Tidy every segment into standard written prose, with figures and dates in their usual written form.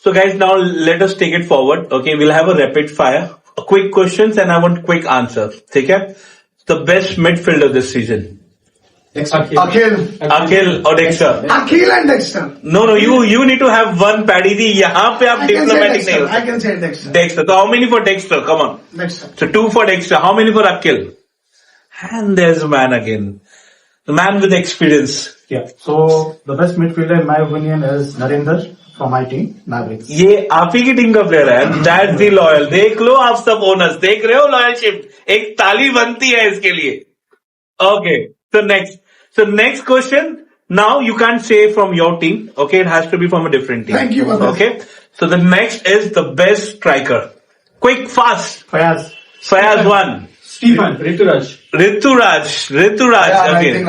So guys, now let us take it forward. Okay, we'll have a rapid fire, quick questions, and I want quick answer. ठीक है? The best midfielder this season. Akhil or Dexter? Akhil and Dexter. No, you need to have one. Paddy ji, यहाँ पे आप diplomatic नहीं हो. I can say Dexter. Dexter. So how many for Dexter? Come on. Dexter. So 2 for Dexter. How many for Akhil? And there's a man again. The man with experience. Yeah. So the best midfielder in my opinion is Narendra from my team, Mavericks. ये आप ही की team का player है. That's the loyal. देख लो आप सब owners. देख रहे हो लॉयलशिप. एक ताली बनती है इसके लिए. Okay. So next question. Now you can't say from your team. Okay, it has to be from a different team. Thank you, brother. Okay. So the next is the best striker. Quick, fast. Fayaz 1. Stephen. Rituraj. Rituraj. I Okay. think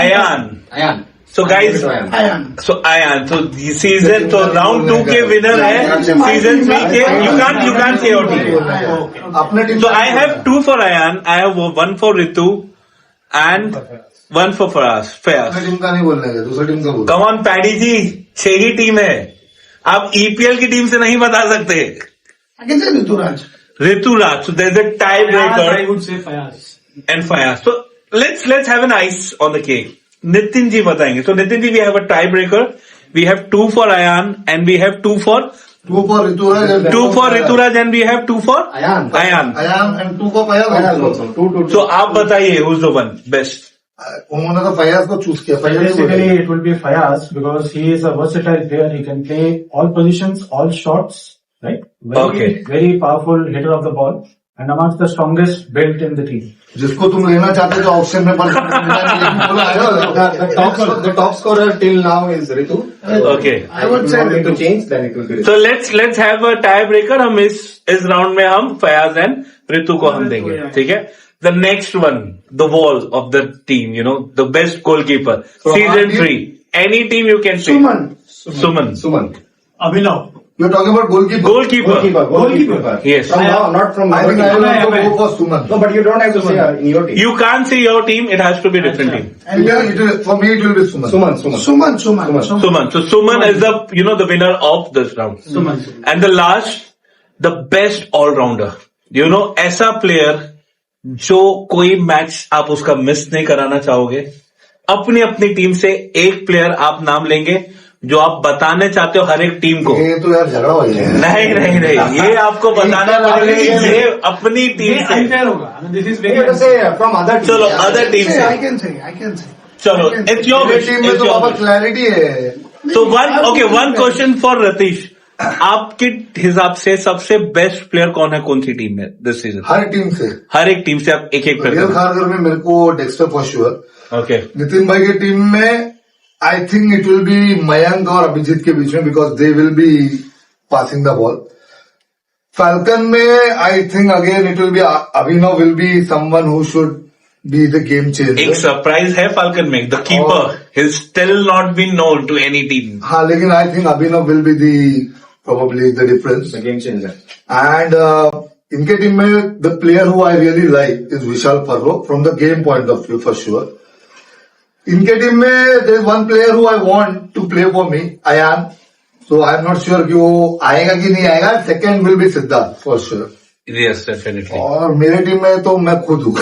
Ayan. So guys, Ayan. so the season, so round 2 के winner है, season 3 के, you can't say your team. अपने team So I have 2 for Ayan, I have 1 for Ritu, and 1 for Fayaz. अपने team का नहीं बोलने का, दूसरी टीम का बोल. Come on पैडी जी, 6 ही टीम है, आप EPL की टीम से नहीं बता सकते. I can say Rituraj. Rituraj, so there's a tiebreaker. I would say Fayaz. And Fayaz. So let's have an ice on the cake. Nitin ji बताएंगे. So Nitin ji, we have a tiebreaker. We have 2 for Ayan and we have 2 for Rituraj and 2 for Rituraj and we have 2 for Ayan. Ayan and 2 for Fayaz also. 2. So आप बताइए who's the one best? उन्होंने तो फयाज को choose किया. Basically, it will be Fayaz because he is a versatile player. He can play all positions, all shots, right? Very powerful hitter of the ball and amongst the strongest built in the team. जिसको तुम लेना चाहते तो option में पर The top scorer till now is Ritu. Okay. I would say If you want me to change, then it will be Ritu. So let's have a tiebreaker. हम इस round में हम Fayaz and Ritu को हम देंगे. ठीक है? The next one, the wall of the team, the best goalkeeper. Season 3. Any team you can say. Suman. Abhinav. You're talking about goalkeeper. Goalkeeper. Yes. From now, not from I our think team. I will also go for Suman. No, but you don't have to say in your team. You can't say your team, it has to be different team. For me it will be Suman. Suman. Suman. Suman. So Suman is the winner of this round. Suman. And the last, the best all-rounder. ऐसा player जो कोई match आप उसका miss नहीं कराना चाहोगे. अपनी team से एक प्लेयर आप नाम लेंगे जो आप बताने चाहते हो हर एक टीम को. ये तो यार झगड़ा हो जाएगा. नहीं, ये आपको बताना पड़ेगा. ये अपनी टीम से. Unfair होगा. This is You very have to say from other teams. चलो अदर टीम से. I can say. चलो इट्स योर मेरी टीम में तो बाबा क्लैरिटी है. तो वन क्वेश्चन फॉर रतीश. आपके हिसाब से सबसे बेस्ट प्लेयर कौन है, कौन सी टीम में दिस सीजन? हर एक टीम से आप एक रियल खारघर में मेरे को Dexter for sure. Okay. Nitin भाई की टीम में I think it will be Mayank और अभिजीत के बीच में because they will be passing the ball. Falcon में I think again it will be Abhinav will be someone who should be the game changer. एक surprise है फाल्कन में, the keeper his still not been known to any team. हाँ, लेकिन I think Abhinav will be the probably the difference. The game changer. And इनके team में the player who I really like is Vishal Parro from the game point of view for sure. इनके team में there is one player who I want to play for me, Ayan. So I am not sure कि वो आएगा कि नहीं आएगा. Second will be Siddharth for sure. Yes, definitely. और मेरे टीम में तो मैं खुद हूँ.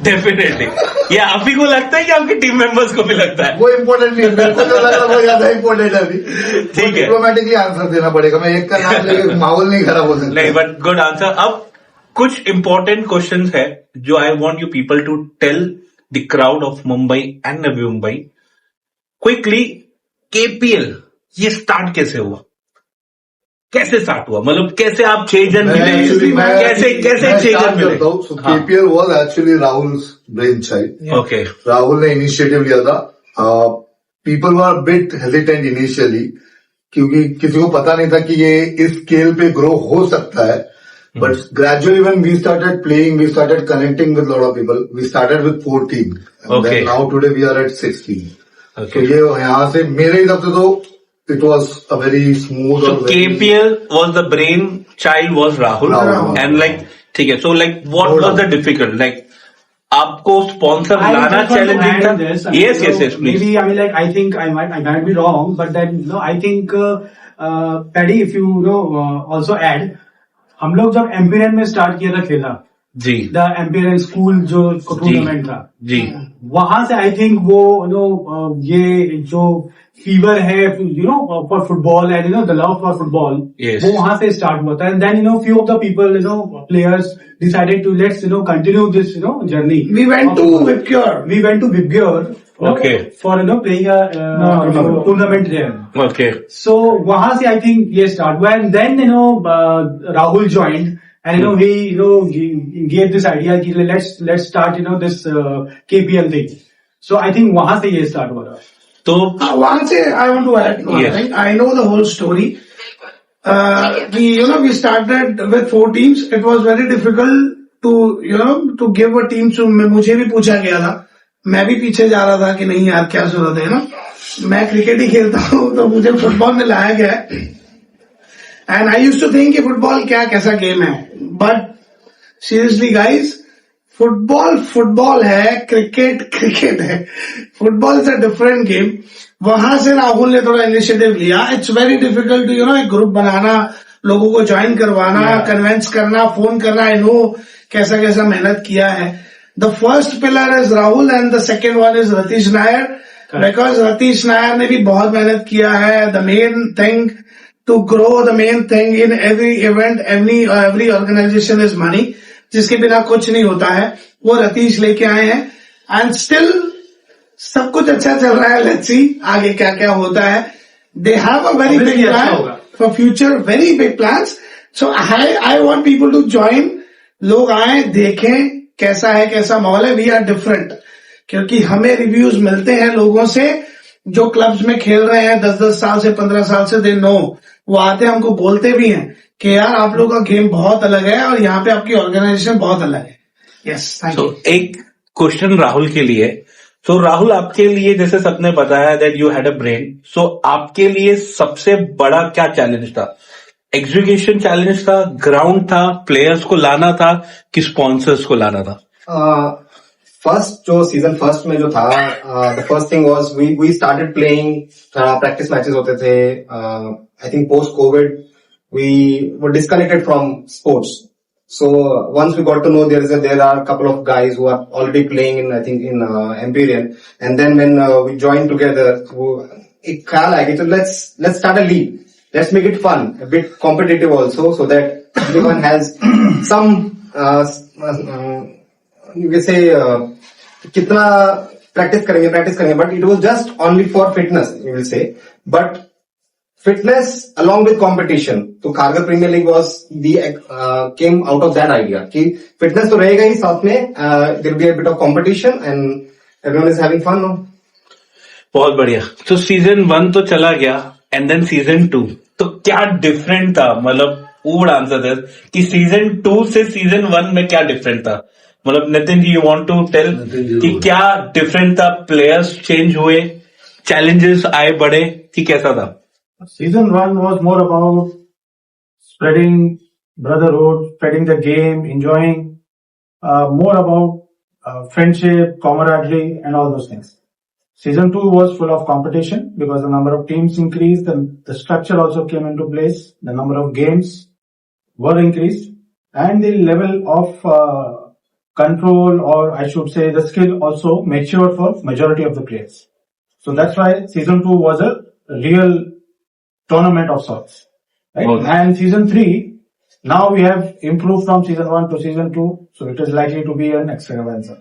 डेफिनेटली. ये आप ही को लगता है कि आपके टीम मेंबर्स को भी लगता है? वो इम्पोर्टेंट नहीं है, मेरे को जो लग रहा है वो ज्यादा इम्पोर्टेंट है अभी. ठीक है. डिप्लोमेटिकली आंसर देना पड़ेगा. मैं एक का नाम लेके माहौल नहीं खराब हो सकता. नहीं, बट गुड आंसर. अब कुछ इंपॉर्टेंट क्वेश्चंस है जो I want you people to tell the crowd of Mumbai and Navi Mumbai quickly. KPL ये स्टार्ट कैसे हुआ? कैसे स्टार्ट हुआ? मतलब कैसे आप 6 जन मिले? कैसे 6 जन मिले? KPL was actually Rahul brain child. Okay. Rahul ने इनिशिएटिव लिया था. People were bit hesitant initially क्योंकि किसी को पता नहीं था कि ये इस स्केल पे ग्रो हो सकता है. But gradually when we started playing, we started connecting with lot of people. We started with 14. Okay. Now today we are at 16. Okay. तो ये यहाँ से मेरे हिसाब से तो it was a very smooth. So KPL was the brain child was Rahul. And like ठीक है. So like what was the difficult? Like आपको स्पॉन्सर लाना चैलेंजिंग था? Yes, please. Maybe I think I might be wrong, but then I think Paddy if you know also add, हम लोग जब Empyrean में start किया था खेलना, जी द एम्पिरियन स्कूल जो टूर्नामेंट था, जी वहां से आई थिंक वो ये जो फीवर है for football and the love for football, Yes. वो वहां से स्टार्ट हुआ था. And then few of the people players decided to let's continue this journey. We went to Whipcure. We went to Vibgyor Okay. for playing a tournament there. Okay So वहां से I think ये start हुआ. And then Rahul joined and he gave this idea कि let's start this KPL thing. So I think वहां से ये start हुआ था. तो One say I want to add one Yes. thing. I know the whole story. We started with 4 teams. It was very difficult to give a team to. मुझे भी पूछा गया था, मैं भी पीछे जा रहा था कि नहीं यार क्या जरूरत है ना, मैं क्रिकेट ही खेलता हूँ, तो मुझे फुटबॉल में लाया गया है. And I used to think कि फुटबॉल क्या कैसा गेम है, बट सीरियसली गाइस, फुटबॉल है, क्रिकेट है. Football is a different game. वहां से राहुल ने थोड़ा इनिशिएटिव लिया. इट्स वेरी डिफिकल्ट टू एक ग्रुप बनाना, लोगों को ज्वाइन करवाना, कन्विंस करना, फोन करना. आई नो कैसा कैसा मेहनत किया है. The first pillar is Rahul and the second one is Ratheesh Nair, because Ratheesh Nair ने भी बहुत मेहनत किया है. The main thing to grow, the main thing in every event, every organization is money, जिसके बिना कुछ नहीं होता है. वो रतीश लेके आए हैं एंड स्टिल सब कुछ अच्छा चल रहा है. लेट्स सी आगे क्या क्या होता है. They have a very big plan for future, very big plans. So I want people to join. लोग आए, देखें कैसा है, कैसा माहौल है. वी आर डिफरेंट, क्योंकि हमें रिव्यूज मिलते हैं लोगों से जो क्लब्स में खेल रहे हैं 10-10 साल से, 15 साल से. दे नो, वो आते हैं, हमको बोलते भी हैं कि यार आप लोगों का गेम बहुत अलग है और यहाँ पे आपकी ऑर्गेनाइजेशन बहुत अलग है. Yes, thank you. एक क्वेश्चन राहुल के लिए. सो राहुल, आपके लिए जैसे सबने बताया that you had a brain, so आपके लिए सबसे बड़ा क्या चैलेंज था? एग्जीक्यूशन चैलेंज था, ग्राउंड था, प्लेयर्स को लाना था कि स्पॉन्सर्स को लाना था? फर्स्ट जो सीजन फर्स्ट में जो था, the first thing was we started playing. Practice matches होते थे. I think post covid we were disconnected from sports. So once we got to know there are a couple of guys who are already playing in Empyrean, and then when we joined together, एक ख्याल आया कि let's start a league, let's make it fun, a bit competitive also, so that everyone has some you can say कितना practice करेंगे, but it was just only for fitness, you will say, but fitness along with competition. तो Kharghar premier league was came out of that idea कि fitness तो रहेगा ही साथ में, there will be a bit of competition and everyone is having fun. No? बहुत बढ़िया. तो season 1 तो चला गया एंड देन सीजन 2, तो क्या डिफरेंट था? मतलब वो वुड आंसर दिस कि सीजन 2 से सीजन 1 में क्या डिफरेंट था? मतलब Nitin ji, you want to tell कि क्या डिफरेंट था? प्लेयर्स चेंज हुए, चैलेंजेस आए बड़े, कि कैसा था? Season 1 was more about spreading brotherhood, spreading the game, enjoying, more about friendship, camaraderie, and all those things. Season 2 was full of competition because the number of teams increased, and the structure also came into place. The number of games were increased, and the level of control, or I should say the skill, also matured for majority of the players. So that's why Season 2 was a real tournament of sorts, right? Okay. And Season 3, now we have improved from Season 1 to Season 2, so it is likely to be an extravaganza.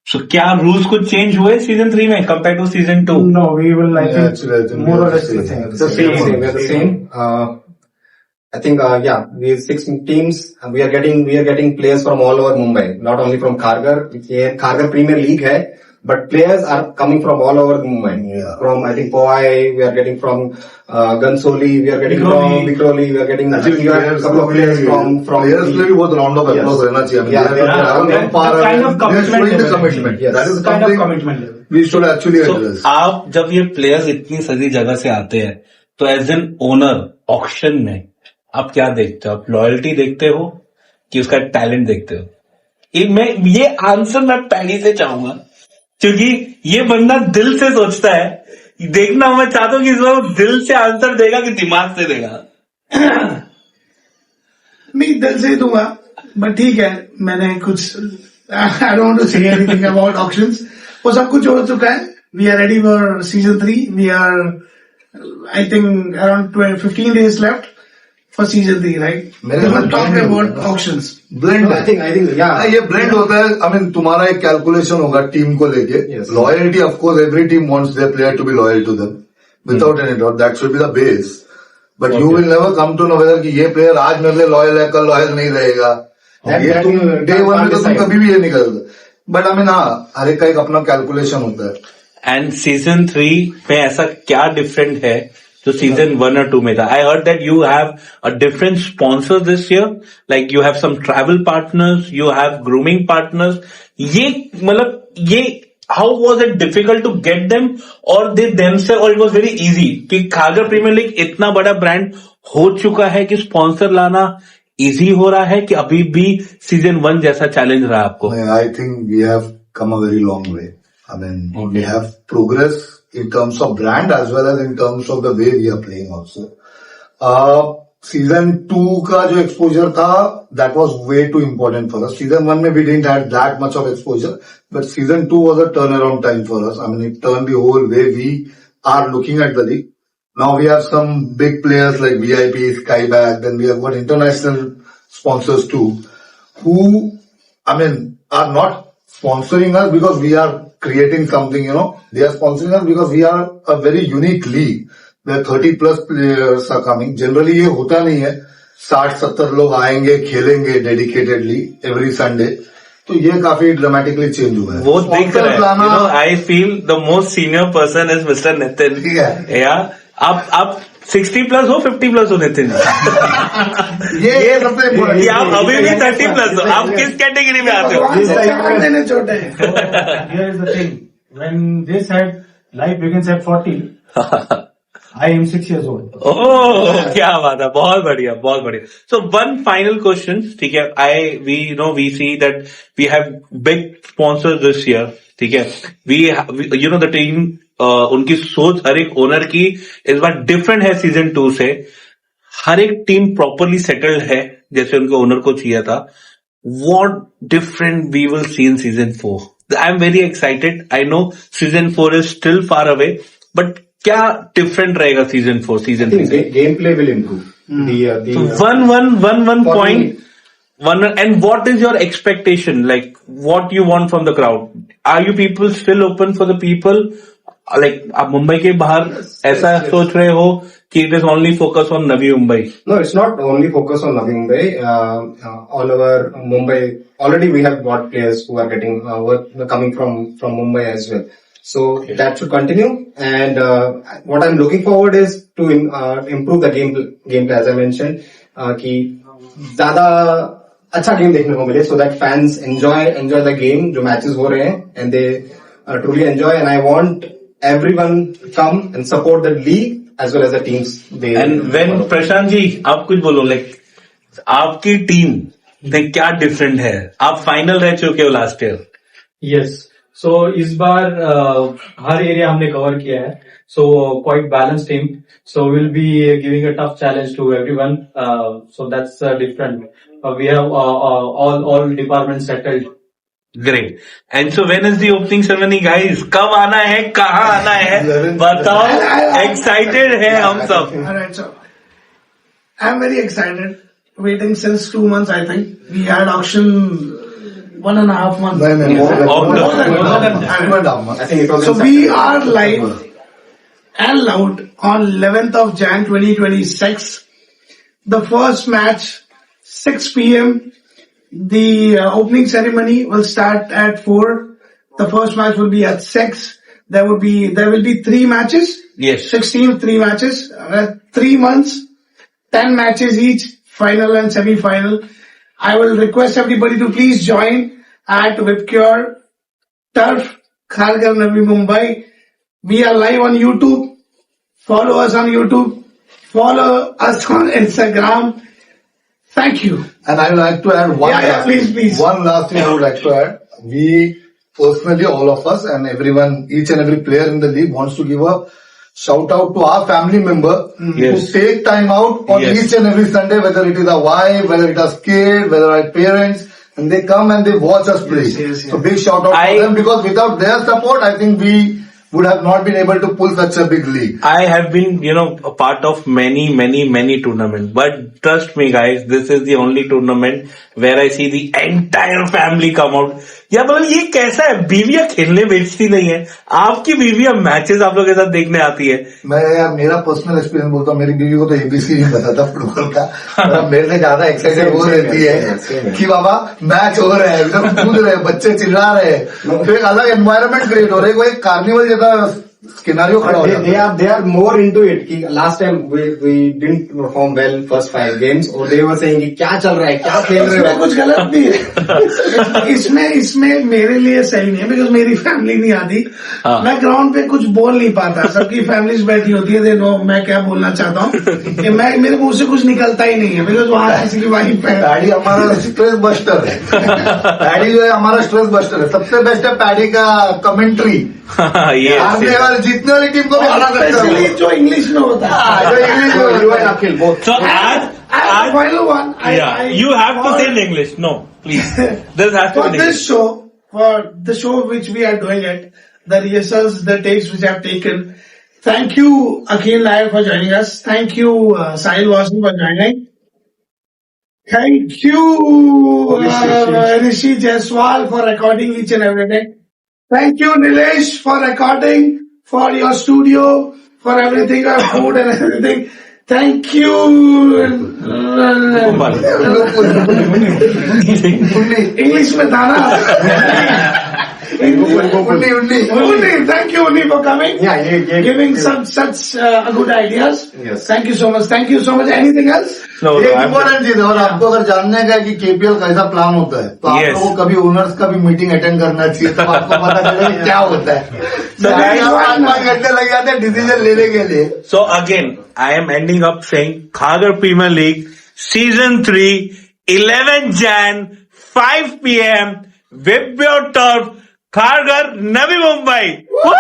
So क्या rules कुछ change हुए season 3 में compare to season 2? No, we will like more or less the same. The same. I think we 6 teams. We are getting players from all over Mumbai, not only from Kharghar. ये Kharghar Premier League है, but players are coming from all over Mumbai. Yeah. From I think Powai, we are getting from Gansoli, we are getting from Vikhroli, we are getting a couple of players from players के लिए भी बहुत round of applause रहना चाहिए. That kind of commitment. Yes. That is kind of something commitment. we should actually So, address. आप जब ये players इतनी सारी जगह से आते हैं, तो एज एन ओनर ऑक्शन में आप क्या देखते हो? आप लॉयल्टी देखते हो कि उसका टैलेंट देखते हो? ये आंसर मैं पैडी से चाहूंगा, क्योंकि ये बंदा दिल से सोचता है देखना मैं चाहता हूँ कि इस बार वो दिल से आंसर देगा कि दिमाग से देगा. नहीं, दिल से ही दूंगा, बट ठीक है, मैंने कुछ I don't want to say anything about auctions. वो सब कुछ हो चुका है. We are ready for season 3. We are, I think, around 15 days left for season 3, right? मेरे We साथ were talking blend about होगा. auctions. Blend I think, yeah. ये ब्लेंड होता है. आई मीन तुम्हारा एक कैलकुलेशन होगा टीम को लेके. Yes. Loyalty of course every team wants their player to be loyal to them without any doubt. That should be the base. But you will never come to know whether कि ये player आज मेरे लिए loyal है, कल loyal नहीं रहेगा. ये तुम डे वन में तो तुम कभी भी ये नहीं कर सकते. बट आई मीन हाँ, हर एक का एक अपना कैलकुलेशन होता है. एंड सीजन 3 में ऐसा क्या डिफरेंट है जो सीजन 1 और 2 में था? I heard that you have a different sponsor this year, like you have some travel partners, you have grooming partners. ये मतलब ये how was it difficult to get them, और दे देमसेल्फ, और इट वाज वेरी इजी कि Kharghar premiere league इतना बड़ा brand हो चुका है कि स्पॉन्सर लाना इजी हो रहा है, कि अभी भी सीजन 1 जैसा चैलेंज रहा आपको? I think we have come a very long way. I mean, we have progress in terms of brand as well as in terms of the way we are playing also. Season 2 का जो exposure था, that was way too important for us. Season 1 में we didn't have that much of exposure, but season 2 was a turnaround time for us. I mean, it turned the whole way we are looking at the league. Now we have some big players like VIP, Skyback, then we have got international sponsors too, who, I mean, are not sponsoring us because we are creating something, you know. They are sponsoring us because we are a very unique league where 30 plus players are coming. Generally ये होता नहीं है. 60-70 लोग आएंगे, खेलेंगे dedicatedly every Sunday. तो ये काफी ड्रामेटिकली चेंज हुआ है. वो दिख रहा है. I feel the most senior person is mister Nitin. ठीक है. या आप 60 प्लस हो, 50 प्लस हो नितिन? ये सबसे कि आप अभी भी 30 प्लस हो? आप किस कैटेगरी में आते हो? देने छोटे हैं. Here is the thing. When they said life begins at 40, I am 6 years old. ओह, क्या बात है. बहुत बढ़िया, बहुत बढ़िया. सो वन फाइनल क्वेश्चन, ठीक है. We see that we have big sponsor this year, ठीक है. We you know the team, उनकी सोच हर एक ओनर की इस बार डिफरेंट है सीजन 2 से. हर एक टीम प्रॉपरली सेटल्ड है जैसे उनके ओनर को चाहिए था. What different we will see in season 4? I am very excited. I know season 4 is still far away, बट क्या डिफरेंट रहेगा सीजन 4 सीजन 3 से? Gameplay will improve. One For point. me- And what is your expectation? Like, what you want from the crowd? Are you people still open for the people? Like, आप मुंबई के बाहर ऐसा सोच रहे हो कि it is only focus on Navi Mumbai? No, it's not only focus on Navi Mumbai. All over Mumbai, already we have got players who are getting coming from Mumbai as well. So that should continue. And what I'm looking forward is to improve the gameplay, as I mentioned, कि ज्यादा अच्छा game देखने को मिले, so that fans enjoy the game, जो matches हो रहे हैं, and they truly enjoy. And I want everyone to come and support the league as well as the teams. And when Prashant ji, आप कुछ बोलो, like, आपकी टीम में क्या डिफरेंट है? आप फाइनल रह चुके हो लास्ट ईयर. यस. सो इस बार हर एरिया हमने कवर किया है. So quite balance team. So will be giving a tough challenge to everyone. So that's different. We have all department settled. Great. And so when is the opening ceremony guys? कब आना है, कहाँ आना है, बताओ. Excited है हम सब. Alright, so I'm very excited. Waiting since 2 months, I think. We had auction 1.5 months. नहीं, more than- More than- more than- more than- two and a half months. I think it was. So we are live and loud on 11th of Jan 2026. The first match, 6 p.m. The opening ceremony will start at 4. The first match will be at 6. There will be 3 matches. Yes. 16, 3 matches. 3 months, 10 matches each, final and semi-final. I will request everybody to please join at Whipcure Turf, Kharghar, Navi Mumbai. We are live on YouTube. Follow us on YouTube. Follow us on Instagram. Thank you. And I would like to add one. Yeah, please. One last thing I would like to add. We personally, all of us and everyone, each and every player in the league wants to give a shout out to our family member Yes. who take time out on Yes. each and every Sunday, whether it is a wife, whether it is kid, whether our parents, and they come and they watch us play. yes, So big shout out I- to them, because without their support, I think we would have not been able to pull such a big league. I have been, a part of many tournaments. But trust me guys, this is the only tournament where I see the entire family come out. या मतलब ये कैसा है, बीवियां खेलने बेचती नहीं है, आपकी बीवियां मैचेस आप लोग के साथ देखने आती है. मैं यार मेरा पर्सनल एक्सपीरियंस बोलता हूँ, मेरी बीवी को तो एबीसी नहीं पता था फुटबॉल का. मतलब मेरे से ज्यादा एक्साइटेड वो रहती है कि बाबा मैच हो रहा है, एकदम कूद रहे हैं, बच्चे चिल्ला रहे हैं, तो एक अलग एनवायरनमेंट क्रिएट हो रहा है, वो एक कार्निवल जैसा सिनेरियो खड़ा हो जाता है. They are more into it. कि last time we didn't perform well first 5 games, और they were saying कि क्या चल रहा है, क्या खेल रहे इसमें हो. कुछ गलत नहीं है. इसमें मेरे लिए सही नहीं है, बिकॉज मेरी फैमिली नहीं आती. हाँ. मैं ग्राउंड पे कुछ बोल नहीं पाता. सबकी फैमिलीज बैठी होती है, दे नो मैं क्या बोलना चाहता हूँ. कि मैं मेरे मुंह से कुछ निकलता ही नहीं है, बिकॉज वहाँ किसी की वाइफ है. पैडी हमारा स्ट्रेस बस्टर है. पैडी जो है हमारा स्ट्रेस बस्टर है. सबसे बेस्ट है पैडी का कमेंट्री. हारने वाले जीतने वाली टीम को भी हरा सकता स्पेशली है. जो इंग्लिश में होता है. जो इंग्लिश में You and Akhil both. So as Final one. you have to say in English. No, please. This has to For be in English. this show, for the show which we are doing it, the rehearsals, the takes which I have taken. Thank you, Akhil Nair, for joining us. Thank you, Sahil Wasim, for joining. Thank you, Rishi Jaiswal, for recording each and everything. Thank you, Nilesh, for recording, for your studio, for everything, our food and everything. Thank you. English में था ना. Unni, thank you, Unni, for coming. Yeah. Giving such good ideas. Yes. Thank you so much. Thank you so much. Anything else? No, एक I'm important चीज है, और आपको अगर जानने का है कि केपीएल कैसा प्लान होता है, तो आप Yes. लोगों को कभी ओनर्स का भी मीटिंग अटेंड करना चाहिए, तो आपको पता चले कि क्या होता है. 5 घंटे लग जाते हैं डिसीजन लेने के लिए. So again, I am ending up saying Khagar Premier League Season 3, 11 Jan, 5 PM, Vibrio Turf, Khagar, Navi Mumbai. Woo!